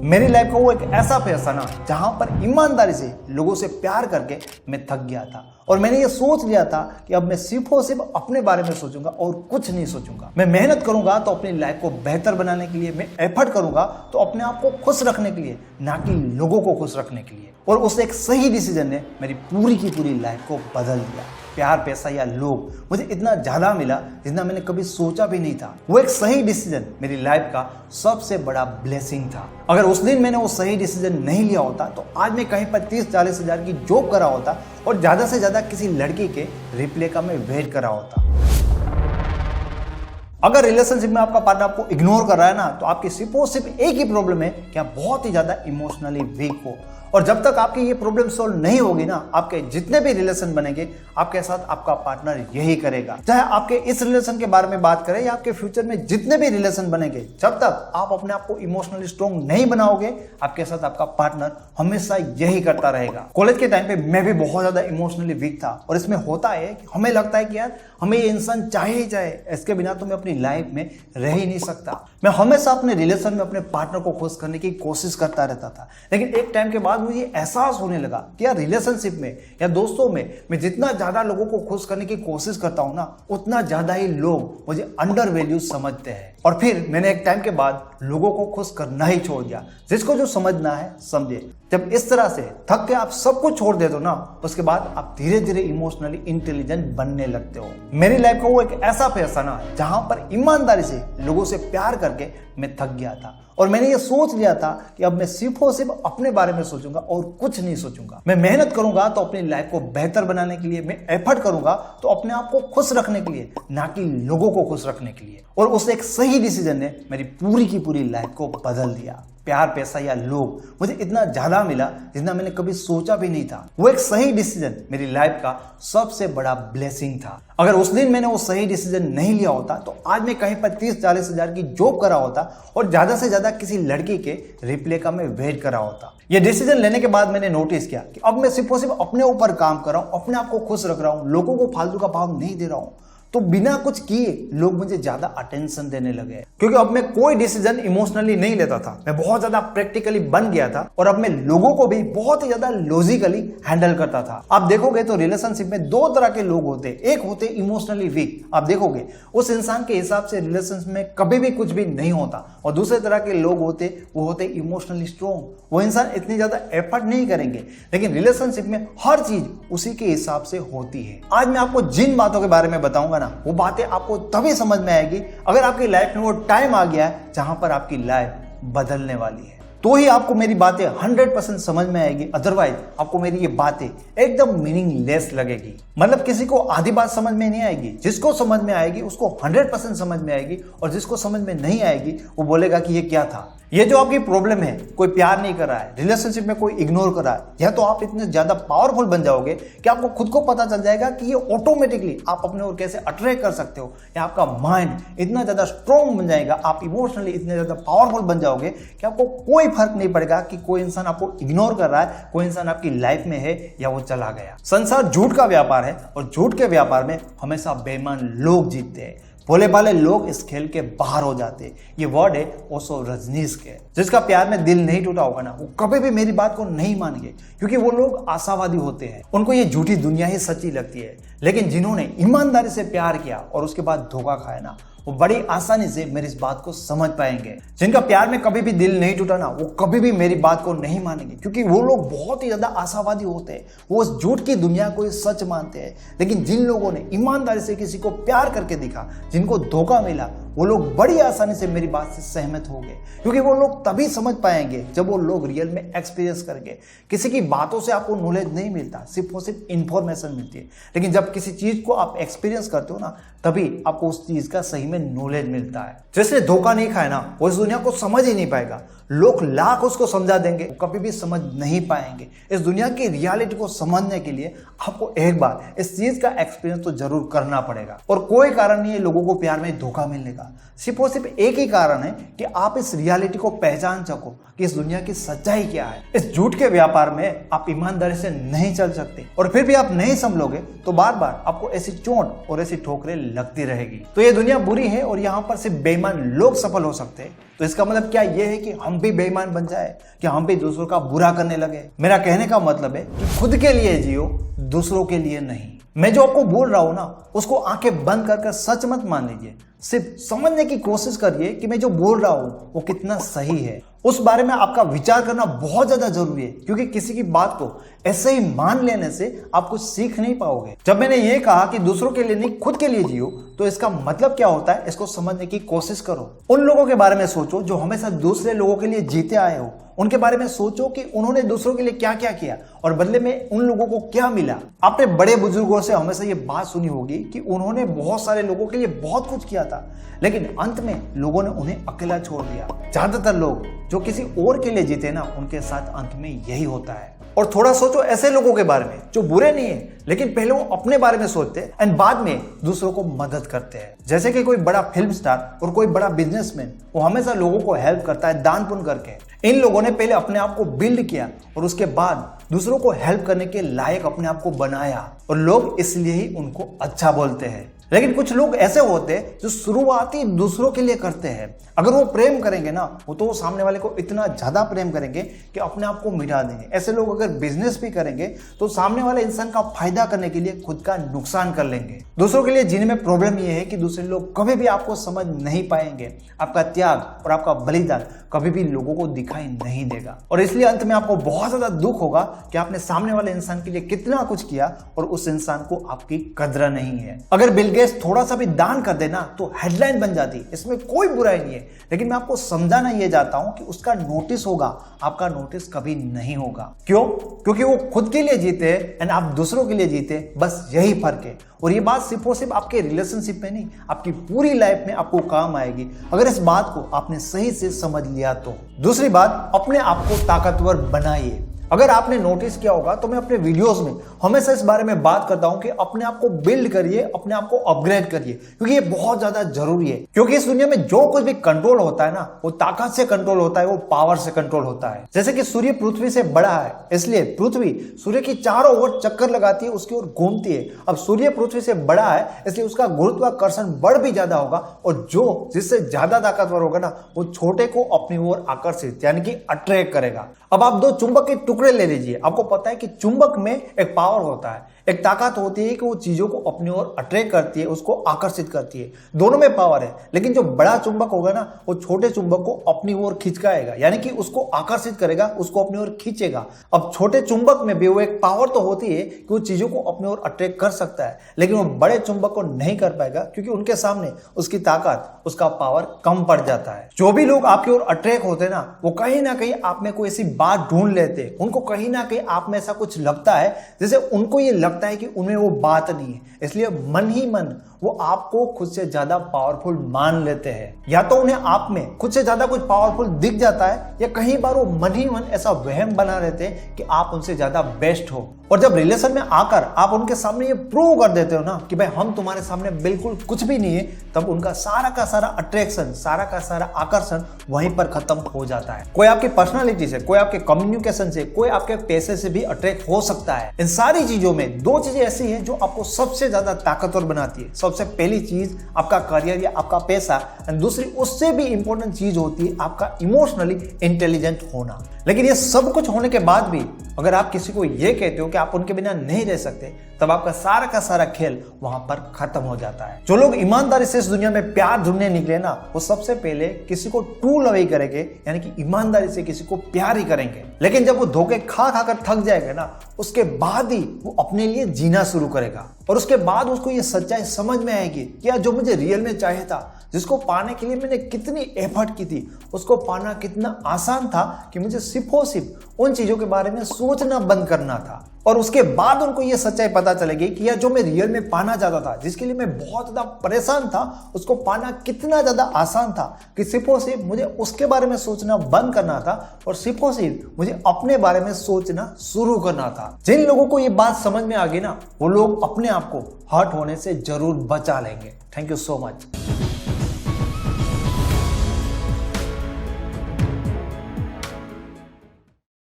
मेरी लाइफ का वो एक ऐसा फेज था ना जहां पर ईमानदारी से लोगों से प्यार करके मैं थक गया था और मैंने ये सोच लिया था कि अब मैं सिर्फ और सिर्फ अपने बारे में सोचूंगा और कुछ नहीं सोचूंगा। मैं मेहनत करूंगा तो अपनी लाइफ को बेहतर बनाने के लिए, मैं एफर्ट करूंगा तो अपने आप को खुश रखने के लिए, ना कि लोगों को खुश रखने के लिए। और उस एक सही डिसीजन ने मेरी पूरी की पूरी लाइफ को बदल दिया। प्यार, पैसा या लोग मुझे इतना ज्यादा मिला जितना मैंने कभी सोचा भी नहीं था। वो एक सही डिसीजन मेरी लाइफ का सबसे बड़ा ब्लेसिंग था। अगर उस दिन मैंने वो सही डिसीजन नहीं लिया होता तो आज मैं कहीं पर 30-40 हजार की जॉब कर रहा होता और ज्यादा से ज्यादा किसी लड़की के रिप्ले का मैं वेट कर रहा होता। अगर रिलेशनशिप में आपका पार्टनर आपको इग्नोर कर रहा है ना, तो आपकी सिर्फ और सिर्फ एक ही प्रॉब्लम है कि आप बहुत ही ज्यादा इमोशनली वीक हो। और जब तक आपकी ये प्रॉब्लम सॉल्व नहीं होगी ना, आपके जितने भी रिलेशन बनेंगे आपके साथ आपका पार्टनर यही करेगा। चाहे आपके इस रिलेशन के बारे में बात करें या आपके फ्यूचर में जितने भी रिलेशन बनेंगे, जब तक आप अपने आप को इमोशनली स्ट्रॉन्ग नहीं बनाओगे, आपके साथ आपका पार्टनर हमेशा यही करता रहेगा। कॉलेज के टाइम पे मैं भी बहुत ज्यादा इमोशनली वीक था और इसमें होता है कि हमें लगता है कि यार हमें ये इंसान चाहे ही चाहे, इसके बिना तो मैं अपनी लाइफ में रह ही नहीं सकता। मैं हमेशा अपने रिलेशन में अपने पार्टनर को खुश करने की कोशिश करता रहता था, लेकिन एक टाइम के बाद मुझे एहसास होने लगा कि यार रिलेशनशिप में या दोस्तों में मैं जितना ज्यादा लोगों को खुश करने की कोशिश करता हूं ना, उतना ज्यादा ही लोग मुझे अंडर वैल्यू समझते हैं। और फिर मैंने एक टाइम के बाद लोगों को खुश करना ही छोड़ दिया। जिसको जो समझना है समझे। जब इस तरह से थक के आप सब कुछ छोड़ देते हो ना, उसके बाद आप धीरे धीरे इमोशनली इंटेलिजेंट बनने लगते हो। मेरी लाइफ का वो एक ऐसा फेज था ना जहां पर ईमानदारी से लोगों से प्यार करके मैं थक गया था और मैंने ये सोच लिया था कि अब मैं सिर्फ और सिर्फ अपने बारे में सोचूंगा और कुछ नहीं सोचूंगा। मैं मेहनत करूंगा तो अपनी लाइफ को बेहतर बनाने के लिए, मैं एफर्ट करूंगा तो अपने आप को खुश रखने के लिए, ना कि लोगों को खुश रखने के लिए। और उस एक सही डिसीजन ने मेरी पूरी की पूरी लाइफ को बदल दिया। प्यार, पैसा या लोग मुझे इतना ज्यादा मिला जितना मैंने कभी सोचा भी नहीं था। वो एक सही डिसीजन मेरी लाइफ का सबसे बड़ा ब्लेसिंग था। अगर उस दिन मैंने वो सही डिसीजन नहीं लिया होता तो आज मैं कहीं पर 30-40 हजार की जॉब कर रहा होता और ज्यादा से ज्यादा किसी लड़की के रिप्ले का मैं वेट कर रहा होता। ये डिसीजन लेने के बाद मैंने नोटिस किया कि अब मैं सिर्फ और सिर्फ अपने ऊपर काम कर रहा हूं, अपने आप को खुश रख रहा हूं, लोगों को फालतू का भाव नहीं दे रहा हूं, तो बिना कुछ किए लोग मुझे ज्यादा अटेंशन देने लगे। क्योंकि अब मैं कोई डिसीजन इमोशनली नहीं लेता था, मैं बहुत ज्यादा प्रैक्टिकली बन गया था और अब मैं लोगों को भी बहुत ही ज्यादा लॉजिकली हैंडल करता था। आप देखोगे तो रिलेशनशिप में दो तरह के लोग होते, एक होते इमोशनली वीक। आप देखोगे उस इंसान के हिसाब से रिलेशनशिप में कभी भी कुछ भी नहीं होता, और दूसरे तरह के लोग होते, वो होते इमोशनली स्ट्रॉन्ग। वो इंसान इतनी ज्यादा एफर्ट नहीं करेंगे, लेकिन रिलेशनशिप में हर चीज उसी के हिसाब से होती है। आज मैं आपको जिन बातों के बारे में बताऊंगा ना, वो बातें आपको तभी समझ में आएगी अगर आपकी लाइफ में वो टाइम आ गया है जहां पर आपकी लाइफ बदलने वाली है। तो ही आपको मेरी बातें 100% समझ में आएगी, अदरवाइज आपको मेरी ये बातें एकदम मीनिंगलेस लगेगी। मतलब किसी को आधी बात समझ में नहीं आएगी, जिसको समझ में आएगी उसको 100% समझ में आएगी, और जिसको समझ में नहीं आएगी वो बोलेगा कि ये क्या था। ये जो आपकी प्रॉब्लम है, कोई प्यार नहीं कर रहा है, रिलेशनशिप में कोई इग्नोर कर रहा है, या तो आप इतने ज्यादा पावरफुल बन जाओगे कि आपको खुद को पता चल जाएगा कि ये ऑटोमेटिकली आप अपने और कैसे अट्रैक्ट कर सकते हो, या आपका माइंड इतना ज्यादा स्ट्रॉन्ग बन जाएगा, आप इमोशनली इतने ज्यादा पावरफुल बन जाओगे कि आपको कोई फर्क नहीं पड़ेगा कि कोई इंसान आपको इग्नोर कर रहा है, कोई इंसान आपकी लाइफ में है या वो चला गया। संसार झूठ का व्यापार है और झूठ के व्यापार में हमेशा बेईमान लोग जीतते हैं। भोले भाले लोग इस खेल के बाहर हो जाते हैं। ये वर्ड है ओशो रजनीश के। जिसका प्यार में दिल नहीं टूटा होगा ना, वो कभी भी मेरी बात को नहीं मानेंगे, क्योंकि वो लोग आशावादी होते हैं। उनको ये झूठी दुनिया ही सच्ची लगती है। लेकिन जिन्होंने ईमानदारी से प्यार किया और उसके बाद धोखा खाया ना, वो बड़ी आसानी से मेरी इस बात को समझ पाएंगे। जिनका प्यार में कभी भी दिल नहीं टूटा ना, वो कभी भी मेरी बात को नहीं मानेंगे, क्योंकि वो लोग बहुत ही ज्यादा आशावादी होते हैं। वो उस झूठ की दुनिया को सच मानते हैं। लेकिन जिन लोगों ने ईमानदारी से किसी को प्यार करके दिखा, जिनको धोखा मिला, वो लोग बड़ी आसानी से मेरी बात से सहमत हो गए, क्योंकि वो लोग तभी समझ पाएंगे जब वो लोग रियल में एक्सपीरियंस करेंगे। किसी की बातों से आपको नॉलेज नहीं मिलता, सिर्फ और सिर्फ इंफॉर्मेशन मिलती है। लेकिन जब किसी चीज को आप एक्सपीरियंस करते हो ना, तभी आपको उस चीज का सही में नॉलेज मिलता है। जिसने धोखा नहीं खाया ना, वो इस दुनिया को समझ ही नहीं पाएगा। लोग लाख उसको समझा देंगे, कभी भी समझ नहीं पाएंगे। इस दुनिया की रियलिटी को समझने के लिए आपको एक बार इस चीज का एक्सपीरियंस तो जरूर करना पड़ेगा। और कोई कारण नहीं है लोगों को प्यार में धोखा मिलने का। सिर्फ और सिर्फ एक ही कारण है कि आप इस रियलिटी को पहचान सको कि इस दुनिया की सच्चाई क्या है। इस झूठ के व्यापार में आप ईमानदारी से नहीं चल सकते और फिर भी आप नहीं संभलोगे तो बार बार आपको ऐसी चोट और ऐसी ठोकरें लगती रहेगी। तो ये दुनिया बुरी है और यहाँ पर सिर्फ बेईमान लोग सफल हो सकते हैं। तो इसका मतलब क्या ये है कि हम भी बेईमान बन जाए, कि हम भी दूसरों का बुरा करने लगे? मेरा कहने का मतलब है कि खुद के लिए जियो, दूसरों के लिए नहीं। मैं जो आपको बोल रहा हूं ना, उसको आंखें बंद कर सच मत मान लीजिए। सिर्फ समझने की कोशिश करिए कि मैं जो बोल रहा हूं वो कितना सही है। उस बारे में आपका विचार करना बहुत ज्यादा जरूरी है, क्योंकि किसी की बात को ऐसे ही मान लेने से आप कुछ सीख नहीं पाओगे। जब मैंने ये कहा कि दूसरों के लिए नहीं खुद के लिए जियो, तो इसका मतलब क्या होता है, इसको समझने की कोशिश करो। उन लोगों के बारे में सोचो जो हमेशा दूसरे लोगों के लिए जीते आए हो। उनके बारे में सोचो कि उन्होंने दूसरों के लिए क्या क्या किया और बदले में उन लोगों को क्या मिला। आपने बड़े बुजुर्गों से हमेशा ये बात सुनी होगी कि उन्होंने बहुत सारे लोगों के लिए बहुत कुछ किया था, लेकिन अंत में लोगों ने उन्हें अकेला छोड़ दिया। ज्यादातर लोग जो किसी और के लिए जीते ना, उनके साथ अंत में यही होता है। और थोड़ा सोचो ऐसे लोगों के बारे में जो बुरे नहीं है, लेकिन पहले वो अपने बारे में सोचते हैं एंड बाद में दूसरों को मदद करते हैं। जैसे कि कोई बड़ा फिल्म स्टार और कोई बड़ा बिजनेसमैन, वो हमेशा लोगों को हेल्प करता है दान पुण्य करके। इन लोगों ने पहले अपने आप को बिल्ड किया और उसके बाद दूसरों को हेल्प करने के लायक अपने आप को बनाया, और लोग इसलिए ही उनको अच्छा बोलते हैं। लेकिन कुछ लोग ऐसे होते हैं जो शुरुआती दूसरों के लिए करते हैं। अगर वो प्रेम करेंगे ना, वो तो सामने वाले को इतना ज्यादा प्रेम करेंगे कि अपने आप को मिटा देंगे। ऐसे लोग अगर बिजनेस भी करेंगे तो सामने वाले इंसान का फायदा करने के लिए खुद का नुकसान कर लेंगे। दूसरों के लिए जीने में प्रॉब्लम ये है कि दूसरे लोग कभी भी आपको समझ नहीं पाएंगे। आपका त्याग और आपका बलिदान कभी भी लोगों को दिखाई नहीं देगा, और इसलिए अंत में आपको बहुत ज्यादा दुख होगा कि आपने सामने वाले इंसान के लिए कितना कुछ किया और उस इंसान को आपकी कदर नहीं है। अगर बिल गेट्स थोड़ा सा भी दान कर देना तो हेडलाइन बन जाती, इसमें कोई बुराई नहीं है। लेकिन मैं आपको समझाना ये चाहता हूं कि उसका नोटिस होगा, आपका नोटिस कभी नहीं होगा। क्यों? क्योंकि वो खुद के लिए जीते एंड आप दूसरों के लिए जीते, बस यही फर्क है। और ये बात सिर्फ और सिर्फ आपके रिलेशनशिप में नहीं, आपकी पूरी लाइफ में आपको काम आएगी अगर इस बात को आपने सही से समझ लिया तो। दूसरी बात, अपने आप को ताकतवर बनाइए। अगर आपने नोटिस किया होगा तो मैं अपने वीडियोस में हमेशा इस बारे में बात करता हूं कि अपने आप को बिल्ड करिए, अपने आप को अपग्रेड करिए, क्योंकि ये बहुत ज्यादा जरूरी है। क्योंकि इस दुनिया में जो कुछ भी कंट्रोल होता है ना, वो ताकत से कंट्रोल होता है, वो पावर से कंट्रोल होता है। जैसे कि सूर्य पृथ्वी से बड़ा है, इसलिए पृथ्वी सूर्य की चारों ओर चक्कर लगाती है, उसकी ओर घूमती है। अब सूर्य पृथ्वी से बड़ा है, इसलिए उसका गुरुत्वाकर्षण बड़ भी ज्यादा होगा, और जो जिससे ज्यादा ताकतवर होगा ना, वो छोटे को अपनी ओर आकर्षित यानी कि अट्रैक्ट करेगा। अब आप दो चुंबक के टुकड़े ले लीजिए। आपको पता है कि चुंबक में एक पावर होता है, एक ताकत होती है कि वो चीजों को अपनी ओर अट्रैक्ट करती है, उसको आकर्षित करती है। दोनों में पावर है, लेकिन जो बड़ा चुंबक होगा ना, वो छोटे चुंबक को अपनी ओर खिंचकाएगा, यानी कि उसको आकर्षित करेगा, उसको अपनी ओर खींचेगा। अब छोटे चुंबक में भी वो एक पावर तो होती है कि वो चीजों को अपनी ओर अट्रैक्ट कर सकता है, लेकिन वो बड़े चुंबक को नहीं कर पाएगा, क्योंकि उनके सामने उसकी ताकत, उसका पावर कम पड़ जाता है। जो भी लोग आपकी ओर अट्रैक्ट होते हैं ना, वो कहीं ना कहीं आप में कोई ऐसी बात ढूंढ लेते हैं। उनको कहीं ना कहीं आप में ऐसा कुछ लगता है, जैसे उनको ये लगता है कि उनमें वो बात नहीं है, इसलिए मन ही मन वो आपको खुद से ज्यादा पावरफुल मान लेते हैं। या तो उन्हें आप में खुद से ज्यादा कुछ पावरफुल दिख जाता है, या कई बार वो मन ही मन ऐसा वहम बना लेते हैं कि आप उनसे ज्यादा बेस्ट हो। और जब रिलेशन में आकर आप उनके सामने ये प्रूव कर देते हो ना कि भाई हम तुम्हारे सामने बिल्कुल कुछ भी नहीं है, तब उनका सारा का सारा अट्रैक्शन, सारा का सारा आकर्षण वहीं पर खत्म हो जाता है। कोई आपकी पर्सनालिटी से, कोई आपके कम्युनिकेशन से, कोई आपके पैसे से भी अट्रैक्ट हो सकता है। इन सारी चीजों में दो चीजें ऐसी हैं जो आपको सबसे ज्यादा ताकतवर बनाती है। सबसे पहली चीज आपका करियर या आपका पैसा, और दूसरी उससे भी इंपॉर्टेंट चीज होती है आपका इमोशनली इंटेलिजेंट होना। लेकिन ये सब कुछ होने के बाद भी अगर आप किसी को ये कहते हो कि आप उनके बिना नहीं रह सकते, तब आपका सारा का सारा खेल वहां पर खत्म हो जाता है। जो लोग ईमानदारी से इस दुनिया में प्यार ढूंढने निकले ना, वो सबसे पहले किसी को ट्रू लव ही करेंगे, यानी कि ईमानदारी से किसी को प्यार ही करेंगे। लेकिन जब वो धोखे खा खा कर थक जाएगा ना, उसके बाद ही वो अपने लिए जीना शुरू करेगा, और उसके बाद उसको ये सच्चाई समझ में आएगी कि यार जो मुझे रियल में चाहिए था, जिसको पाने के लिए मैंने कितनी एफर्ट की थी, उसको पाना कितना आसान था कि मुझे सिर्फ और सिर्फ उन चीजों के बारे में सोचना बंद करना था। और उसके बाद उनको ये सच्चाई पता चलेगी कि यार जो मैं रियल में पाना चाहता था, जिसके लिए मैं बहुत ज्यादा परेशान था, उसको पाना कितना ज्यादा आसान था कि सिर्फ और सिर्फ मुझे उसके बारे में सोचना बंद करना था, और सिर्फ और सिर्फ मुझे अपने बारे में सोचना शुरू करना था। जिन लोगों को ये बात समझ में आ गई ना, वो लोग अपने आप को हर्ट होने से जरूर बचा लेंगे। Thank you so much.